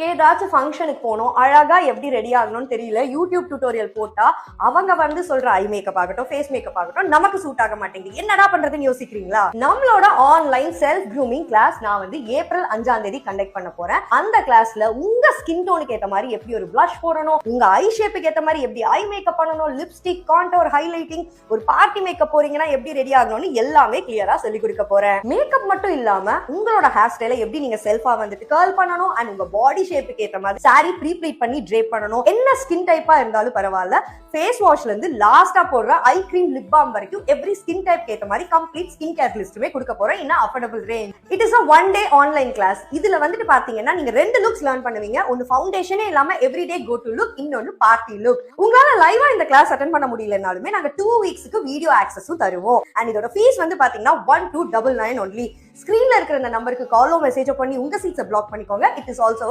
ஏதாச்சும் ஃபங்க்ஷனுக்கு போனோம், அழகா எப்படி ரெடி ஆகணும்னு தெரியல, யூடியூப் டியூட்டோரியல் போட்டா அவங்க சொல்ற ஐ மேக்கப் ஆகட்டும், ஃபேஸ் மேக்கப் ஆகட்டும் நமக்கு சூட் ஆக மாட்டேங்குது. என்னடா பண்றதுன்னு யோசிக்கிறீங்களா? நம்மளோட ஆன்லைன் செல்ஃப் க்ரூமிங் கிளாஸ் நான் ஏப்ரல் 5ஆம் தேதி கண்டக்ட் பண்ண போறேன். அந்த கிளாஸ்ல உங்க ஸ்கின் டோனுக்கு ஏத்த மாதிரி எப்படி ஒரு blush போடணும், உங்க ஐ ஷேப்புக்கு ஏத்த மாதிரி எப்படி ஐ மேக்கப் பண்ணணும், லிப்ஸ்டிக், கான்டோர், ஹைலைட்டிங், ஒரு பார்ட்டி மேக்கப் போறீங்கன்னா எப்படி ரெடி ஆகணும்னு எல்லாமே கிளியரா சொல்லி கொடுக்க போறேன். மேக்கப் மட்டும் இல்லாம உங்களோட ஹேர் ஸ்டைலை எப்படி நீங்க செல்ஃபா கர்ல் பண்ணணும் அண்ட் உங்க பாடி ஷேப்புக்கு ஏத்த மாதிரி சாரி ப்ரீ ப்ளீட் பண்ணி ட்ரேப் பண்ணணும். என்ன ஸ்கின் டைப்பா இருந்தாலும் பரவாயில்ல, ஃபேஸ் வாஷ்ல இருந்து லாஸ்டா போடுற ஐ கிரீம், லிப் பாம் வரைக்கும் எவ்ரி ஸ்கின் டைப் ஏத்த மாதிரி கம்ப்ளீட் ஸ்கின் கேர் லிஸ்ட்டுமே கொடுக்க போறேன் in affordable range. It is a one day online class. இதுல பாத்தீங்கன்னா நீங்க 2 லுக்ஸ் லேர்ன் பண்ணுவீங்க. ஒன்னு ஃபவுண்டேஷனே இல்லாம எவ்ரிடே கோ டு லுக், இன்னொன்னு பார்ட்டி லுக். உங்களால லைவா இந்த கிளாஸ் அட்டெண்ட் பண்ண முடியலனாலுமே நாங்க 2 வீக்ஸ்க்கு வீடியோ ஆக்சஸும் தருவோம். அண்ட் இதோட ஃபீஸ் பாத்தீங்கன்னா 1299 ஒன்லி. ஸ்கிரீன்ல இருக்கிற இந்த நம்பருக்கு காலோ மெசேஜோ பண்ணி உங்க சீட்ஸை பிளாக் பண்ணிக்கோங்க. It is also